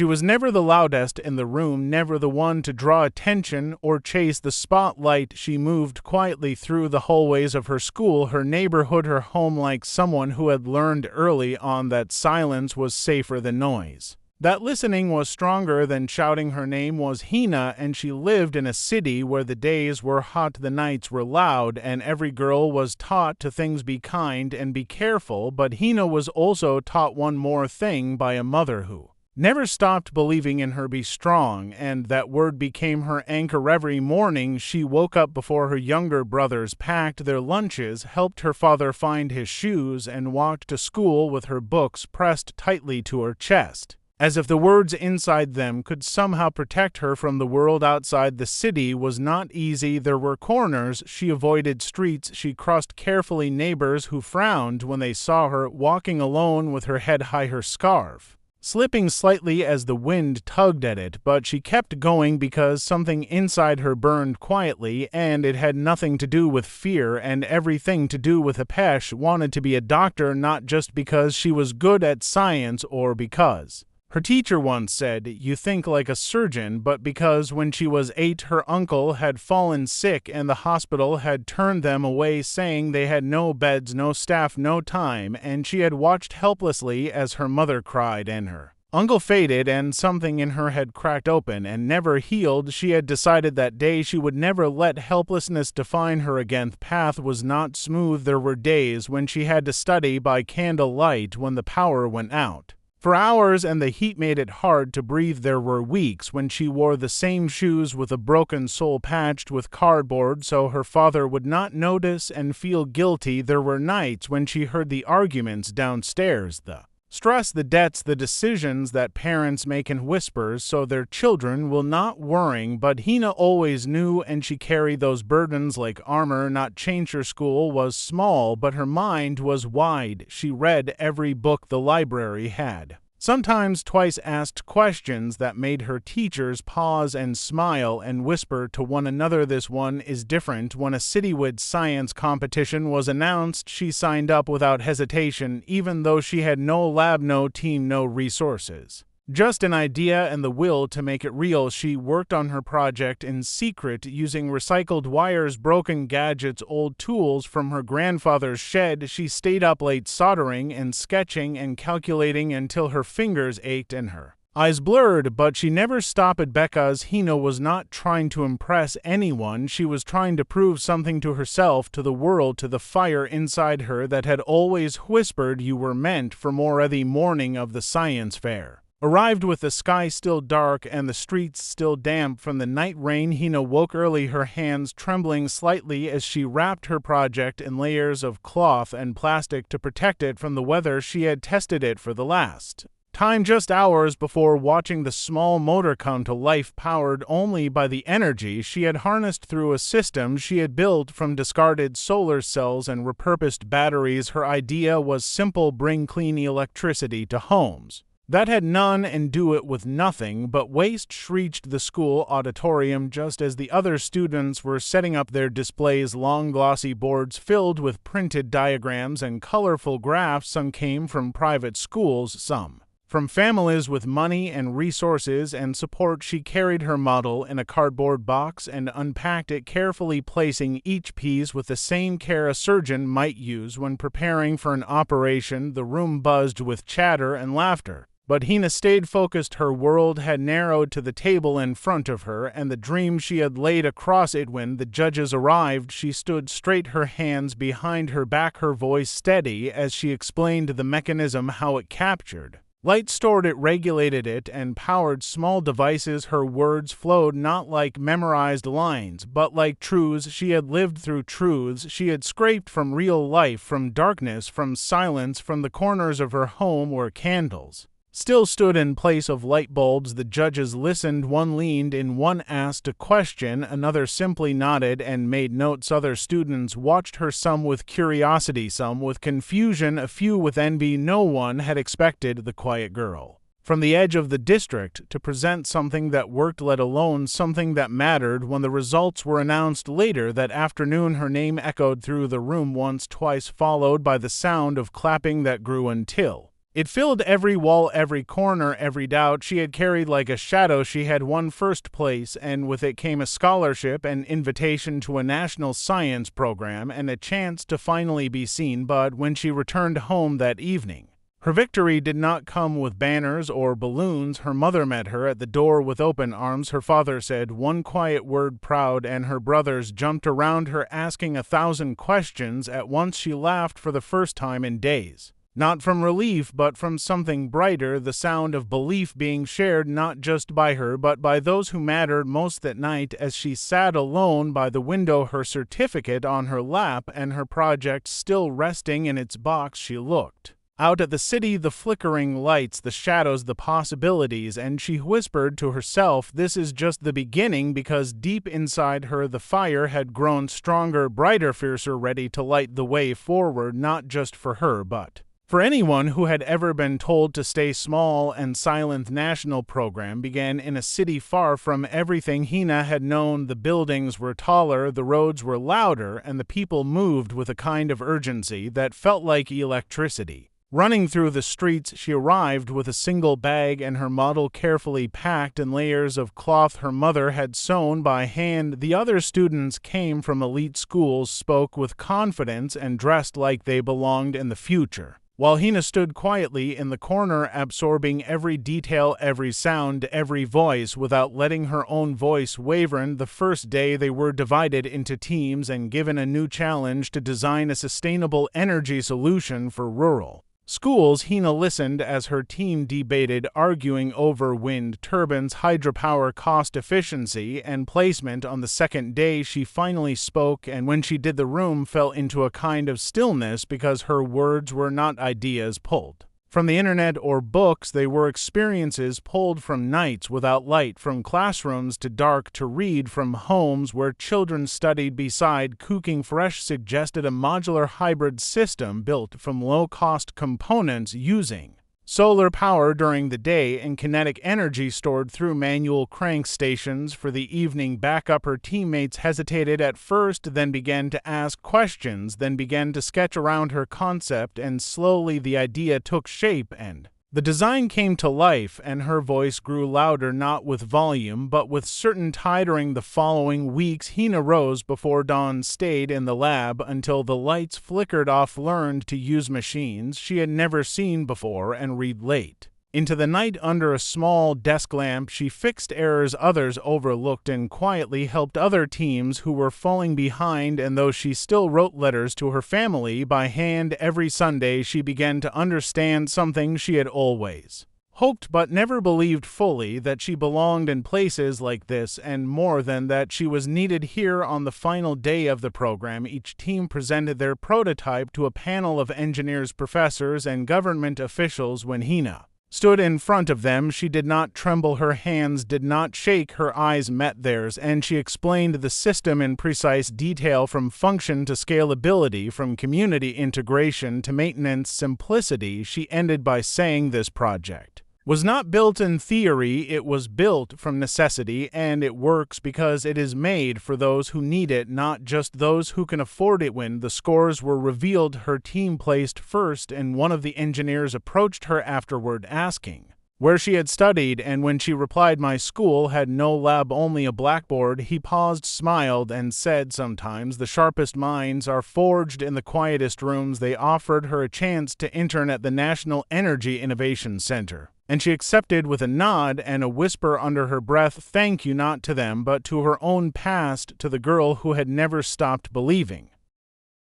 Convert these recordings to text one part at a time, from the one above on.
She was never the loudest in the room, never the one to draw attention or chase the spotlight. She moved quietly through the hallways of her school, her neighborhood, her home, like someone who had learned early on that silence was safer than noise. That listening was stronger than shouting. Her name was Hina, and she lived in a city where the days were hot, the nights were loud, and every girl was taught to things be kind and be careful. But Hina was also taught one more thing by a mother who never stopped believing in her, be strong, and that word became her anchor. Every morning she woke up before her younger brothers packed their lunches, helped her father find his shoes, and walked to school with her books pressed tightly to her chest, as if the words inside them could somehow protect her from the world outside. The city was not easy. There were corners she avoided, streets she crossed carefully, neighbors who frowned when they saw her walking alone with her head high, her scarf slipping slightly as the wind tugged at it. But she kept going because something inside her burned quietly, and it had nothing to do with fear and everything to do with Apesh wanted to be a doctor, not just because she was good at science or because her teacher once said, "You think like a surgeon," but because when she was 8, her uncle had fallen sick and the hospital had turned them away, saying they had no beds, no staff, no time, and she had watched helplessly as her mother cried and her uncle faded and something in her had cracked open and never healed. She had decided that day she would never let helplessness define her again. The path was not smooth. There were days when she had to study by candlelight when the power went out for hours and the heat made it hard to breathe. There were weeks when she wore the same shoes with a broken sole patched with cardboard so her father would not notice and feel guilty. There were nights when she heard the arguments downstairs, the stress, the debts, the decisions that parents make in whispers so their children will not worry. But Hina always knew, and she carried those burdens like armor. Not change. Her school was small, but her mind was wide. She read every book the library had. Sometimes twice asked questions that made her teachers pause and smile and whisper to one another, "This one is different." When a citywide science competition was announced, she signed up without hesitation, even though she had no lab, no team, no resources. Just an idea and the will to make it real. She worked on her project in secret, using recycled wires, broken gadgets, old tools from her grandfather's shed. She stayed up late soldering and sketching and calculating until her fingers ached and her eyes blurred, but she never stopped because Hina was not trying to impress anyone. She was trying to prove something to herself, to the world, to the fire inside her that had always whispered, "You were meant for more." The morning of the science fair arrived with the sky still dark and the streets still damp from the night rain. Hina woke early, her hands trembling slightly as she wrapped her project in layers of cloth and plastic to protect it from the weather. She had tested it for the last time just hours before, watching the small motor come to life, powered only by the energy she had harnessed through a system she had built from discarded solar cells and repurposed batteries. Her idea was simple: bring clean electricity to homes that had none and do it with nothing but waste. Reached the school auditorium just as the other students were setting up their displays, long glossy boards filled with printed diagrams and colorful graphs. Some came from private schools, some from families with money and resources and support. She carried her model in a cardboard box and unpacked it carefully, placing each piece with the same care a surgeon might use when preparing for an operation. The room buzzed with chatter and laughter, but Hina stayed focused. Her world had narrowed to the table in front of her and the dream she had laid across it. When the judges arrived, she stood straight, her hands behind her back, her voice steady as she explained the mechanism, how it captured light, stored it, regulated it, and powered small devices. Her words flowed not like memorized lines, but like truths she had lived through, truths she had scraped from real life, from darkness, from silence, from the corners of her home where candles still stood in place of light bulbs. The judges listened. One leaned in, one asked a question, another simply nodded and made notes. Other students watched her, some with curiosity, some with confusion, a few with envy. No one had expected the quiet girl from the edge of the district to present something that worked, let alone something that mattered. When the results were announced later that afternoon, her name echoed through the room once, twice, followed by the sound of clapping that grew until It filled every wall, every corner, every doubt. She had carried like a shadow. She had won first place, and with it came a scholarship, an invitation to a national science program, and a chance to finally be seen. But when she returned home that evening, her victory did not come with banners or balloons. Her mother met her at the door with open arms. Her father said one quiet word, proud, and her brothers jumped around her asking 1,000 questions. At once she laughed for the first time in days. Not from relief, but from something brighter, the sound of belief being shared not just by her, but by those who mattered most that night as she sat alone by the window, her certificate on her lap and her project still resting in its box. She looked out at the city, the flickering lights, the shadows, the possibilities, and she whispered to herself, this is just the beginning, because deep inside her the fire had grown stronger, brighter, fiercer, ready to light the way forward, not just for her, but for anyone who had ever been told to stay small and silent. National program began in a city far from everything Hina had known. The buildings were taller, the roads were louder, and the people moved with a kind of urgency that felt like electricity. Running through the streets, she arrived with a single bag and her model carefully packed in layers of cloth her mother had sewn by hand. The other students came from elite schools, spoke with confidence, and dressed like they belonged in the future, while Hina stood quietly in the corner, absorbing every detail, every sound, every voice, without letting her own voice waver. The first day they were divided into teams and given a new challenge to design a sustainable energy solution for rural schools. Hina listened as her team debated, arguing over wind turbines, hydropower, cost efficiency, and placement. On the second day she finally spoke, and when she did the room fell into a kind of stillness because her words were not ideas pulled from the internet or books. They were experiences pulled from nights without light, from classrooms to dark to read, from homes where children studied beside cooking fresh. Suggested a modular hybrid system built from low-cost components using solar power during the day and kinetic energy stored through manual crank stations for the evening backup. Her teammates hesitated at first, then began to ask questions, then began to sketch around her concept, and slowly the idea took shape and the design came to life, and her voice grew louder, not with volume, but with certainty. During the following weeks, Hina rose before dawn, stayed in the lab until the lights flickered off, learned to use machines she had never seen before, and read late into the night under a small desk lamp. She fixed errors others overlooked and quietly helped other teams who were falling behind, and though she still wrote letters to her family by hand every Sunday, she began to understand something she had always hoped but never believed fully, that she belonged in places like this, and more than that, she was needed here. On the final day of the program, each team presented their prototype to a panel of engineers, professors, and government officials. When Hina stood in front of them, she did not tremble, her hands did not shake, her eyes met theirs, and she explained the system in precise detail, from function to scalability, from community integration to maintenance simplicity. She ended by saying this project was not built in theory, it was built from necessity, and it works because it is made for those who need it, not just those who can afford it. When the scores were revealed, her team placed first, and one of the engineers approached her afterward asking where she had studied, and when she replied, "My school had no lab, only a blackboard," he paused, smiled, and said, "Sometimes the sharpest minds are forged in the quietest rooms." They offered her a chance to intern at the National Energy Innovation Center, and she accepted with a nod and a whisper under her breath, thank you, not to them, but to her own past, to the girl who had never stopped believing.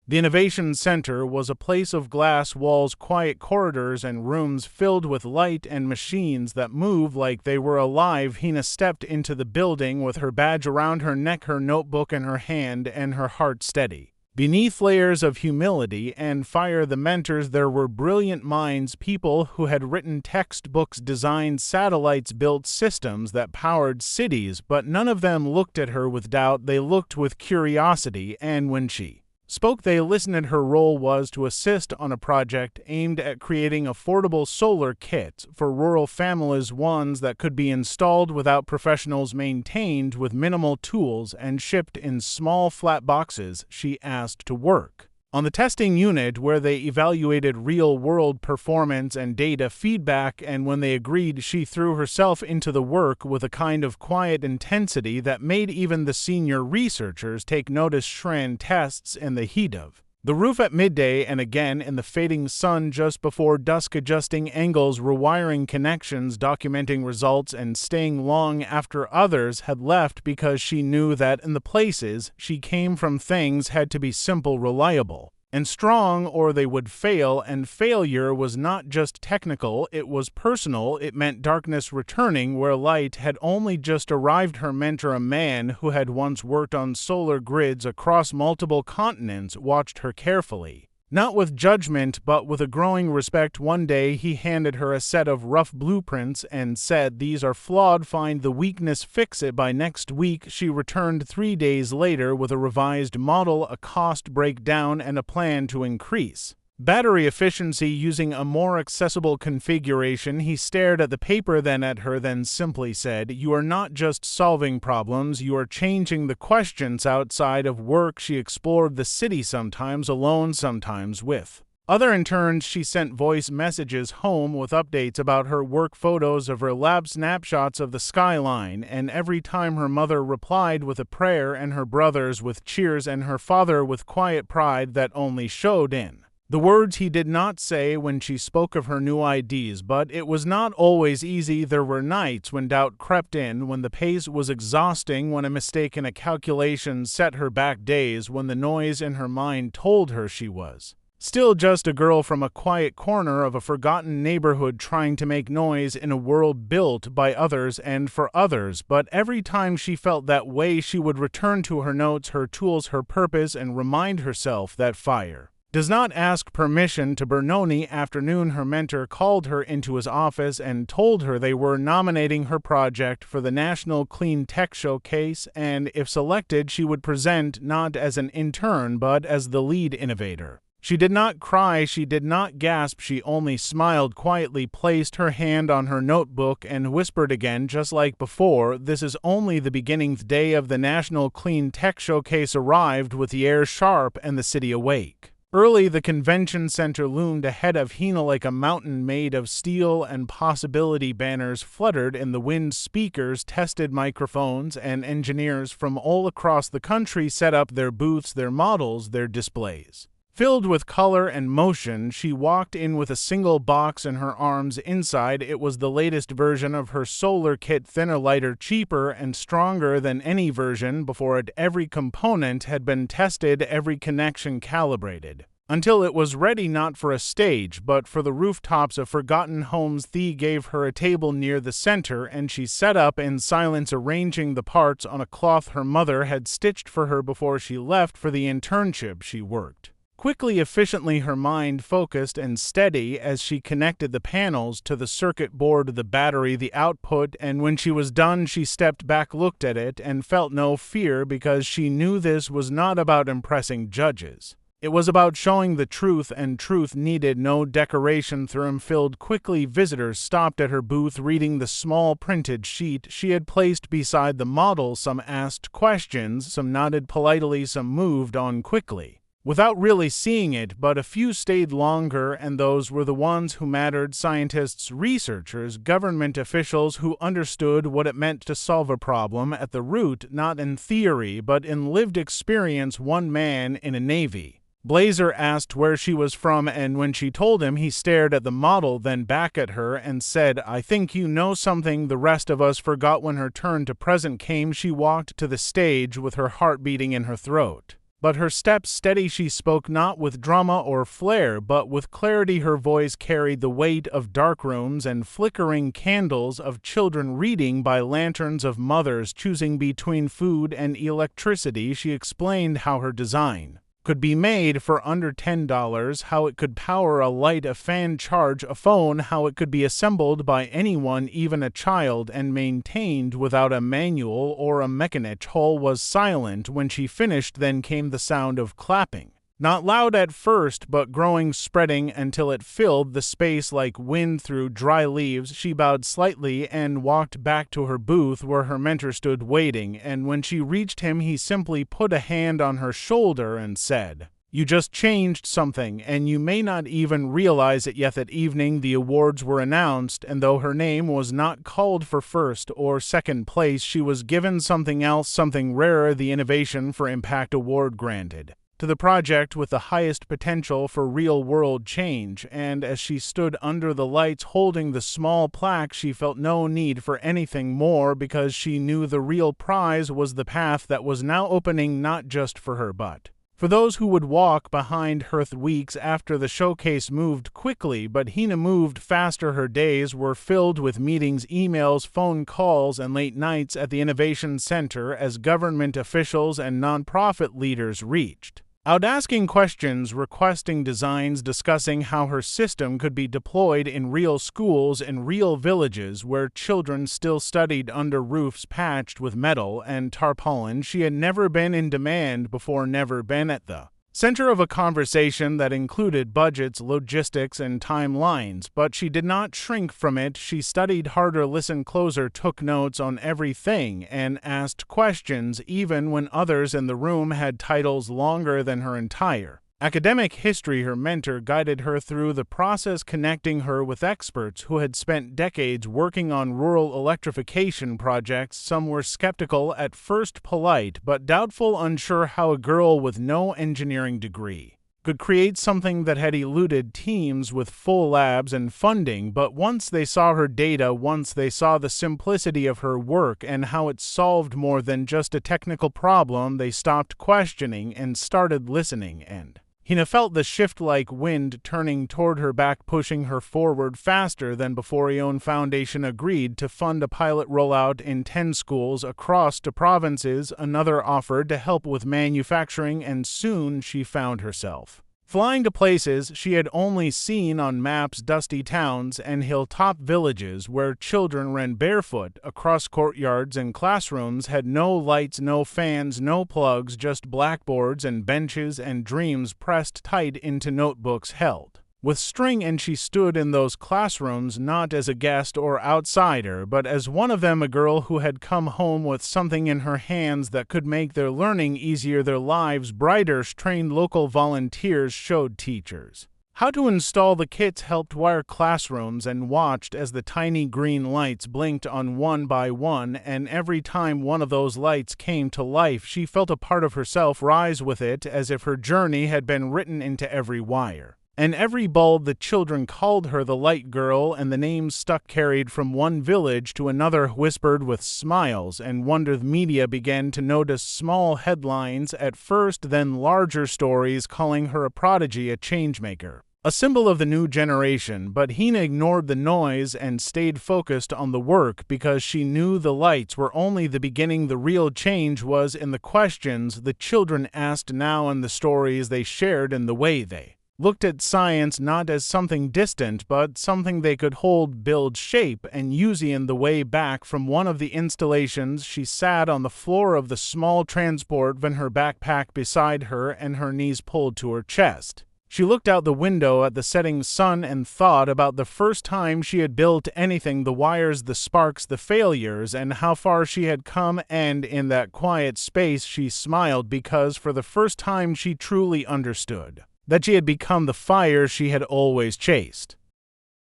The Innovation Center was a place of glass walls, quiet corridors, and rooms filled with light and machines that moved like they were alive. Hina stepped into the building with her badge around her neck, her notebook in her hand, and her heart steady. Beneath layers of humility and fire, the mentors there were brilliant minds, people who had written textbooks, designed satellites, built systems that powered cities, but none of them looked at her with doubt. They looked with curiosity, and when she spoke, they listened. Her role was to assist on a project aimed at creating affordable solar kits for rural families, ones that could be installed without professionals, maintained with minimal tools, and shipped in small flat boxes. She asked to work On the testing unit, where they evaluated real-world performance and data feedback, and when they agreed, she threw herself into the work with a kind of quiet intensity that made even the senior researchers take notice. Shran tests in the heat of the roof at midday and again in the fading sun just before dusk, adjusting angles, rewiring connections, documenting results, and staying long after others had left, because she knew that in the places she came from things had to be simple, reliable, and strong, or they would fail. And failure was not just technical, it was personal. It meant darkness returning where light had only just arrived. Her mentor, a man who had once worked on solar grids across multiple continents, watched her carefully. Not with judgment, but with a growing respect. One day he handed her a set of rough blueprints and said, "These are flawed, find the weakness, fix it by next week." She returned 3 days later with a revised model, a cost breakdown, and a plan to increase battery efficiency using a more accessible configuration. He stared at the paper, then at her, then simply said, "You are not just solving problems, you are changing the questions." Outside of work, she explored the city, sometimes alone, sometimes with other interns. She sent voice messages home with updates about her work, photos of her lab, snapshots of the skyline, and every time her mother replied with a prayer, and her brothers with cheers, and her father with quiet pride that only showed in the words he did not say when she spoke of her new ideas. But it was not always easy. There were nights when doubt crept in, when the pace was exhausting, when a mistake in a calculation set her back, days when the noise in her mind told her she was still just a girl from a quiet corner of a forgotten neighborhood, trying to make noise in a world built by others and for others. But every time she felt that way, she would return to her notes, her tools, her purpose, and remind herself that fire does not ask permission. To Bernoni afternoon, her mentor called her into his office and told her they were nominating her project for the National Clean Tech Showcase, and if selected, she would present not as an intern but as the lead innovator. She did not cry, she did not gasp, she only smiled quietly, placed her hand on her notebook, and whispered again, just like before, "This is only the beginning." The day of the National Clean Tech Showcase arrived, with the air sharp and the city awake. Early, the convention center loomed ahead of Hina like a mountain made of steel, and possibility banners fluttered in the wind. Speakers tested microphones, and engineers from all across the country set up their booths, their models, their displays filled with color and motion. She walked in with a single box in her arms. Inside, it was the latest version of her solar kit, thinner, lighter, cheaper, and stronger than any version before it. Every component had been tested, every connection calibrated, until it was ready not for a stage, but for the rooftops of forgotten homes. Thea gave her a table near the center, and she sat up in silence, arranging the parts on a cloth her mother had stitched for her before she left for the internship. She worked quickly, efficiently, her mind focused and steady as she connected the panels to the circuit board, the battery, the output, and when she was done, she stepped back, looked at it, and felt no fear, because she knew this was not about impressing judges. It was about showing the truth, and truth needed no decoration. The room filled quickly. Visitors stopped at her booth, reading the small printed sheet she had placed beside the model. Some asked questions, some nodded politely, some moved on quickly without really seeing it, but a few stayed longer, and those were the ones who mattered. Scientists, researchers, government officials who understood what it meant to solve a problem at the root, not in theory, but in lived experience. One man in a Navy blazer asked where she was from, and when she told him, he stared at the model, then back at her, and said, "I think you know something the rest of us forgot." When her turn to present came, she walked to the stage with her heart beating in her throat, but her steps steady. She spoke not with drama or flair, but with clarity. Her voice carried the weight of dark rooms and flickering candles, of children reading by lanterns, of mothers choosing between food and electricity. She explained how her design could be made for under $10, how it could power a light, a fan, charge a phone, how it could be assembled by anyone, even a child, and maintained without a manual or a mechanic. Hall was silent when she finished. Then came the sound of clapping, not loud at first, but growing, spreading until it filled the space like wind through dry leaves. She bowed slightly and walked back to her booth, where her mentor stood waiting, and when she reached him, he simply put a hand on her shoulder and said, You just changed something, and you may not even realize it yet. That evening, the awards were announced, and though her name was not called for first or second place, she was given something else, something rarer, the Innovation for Impact Award granted to the project with the highest potential for real-world change. And as she stood under the lights holding the small plaque, she felt no need for anything more, because she knew the real prize was the path that was now opening, not just for her but for those who would walk behind her. Weeks after the showcase moved quickly, but Hina moved faster. Her days were filled with meetings, emails, phone calls, and late nights at the Innovation Center as government officials and nonprofit leaders reached out, asking questions, requesting designs, discussing how her system could be deployed in real schools and real villages where children still studied under roofs patched with metal and tarpaulin. She had never been in demand before, never been at the center of a conversation that included budgets, logistics, and timelines, but she did not shrink from it. She studied harder, listened closer, took notes on everything, and asked questions even when others in the room had titles longer than her entire academic history. Her mentor guided her through the process, connecting her with experts who had spent decades working on rural electrification projects. Some were skeptical at first, polite but doubtful, unsure how a girl with no engineering degree could create something that had eluded teams with full labs and funding. But once they saw her data, once they saw the simplicity of her work and how it solved more than just a technical problem, they stopped questioning and started listening. And Hina felt the shift like wind turning toward her back, pushing her forward faster than before. Ion Foundation agreed to fund a pilot rollout in 10 schools across the provinces. Another offered to help with manufacturing, and soon she found herself flying to places she had only seen on maps, dusty towns and hilltop villages where children ran barefoot across courtyards and classrooms had no lights, no fans, no plugs, just blackboards and benches and dreams pressed tight into notebooks held with string. And she stood in those classrooms not as a guest or outsider, but as one of them, a girl who had come home with something in her hands that could make their learning easier, their lives brighter. Trained local volunteers showed teachers how to install the kits, helped wire classrooms, and watched as the tiny green lights blinked on one by one. And every time one of those lights came to life, she felt a part of herself rise with it, as if her journey had been written into every wire and every bulb. The children called her the Light Girl, and the names stuck, carried from one village to another, whispered with smiles and wonder. The media began to notice small headlines at first, then larger stories calling her a prodigy, a changemaker, a symbol of the new generation. But Hina ignored the noise and stayed focused on the work, because she knew the lights were only the beginning. The real change was in the questions the children asked now, and the stories they shared, and the way they looked at science not as something distant, but something they could hold, build, shape, and use. In the way back from one of the installations, she sat on the floor of the small transport van, her backpack beside her and her knees pulled to her chest. She looked out the window at the setting sun and thought about the first time she had built anything, the wires, the sparks, the failures, and how far she had come. And in that quiet space she smiled, because for the first time she truly understood that she had become the fire she had always chased.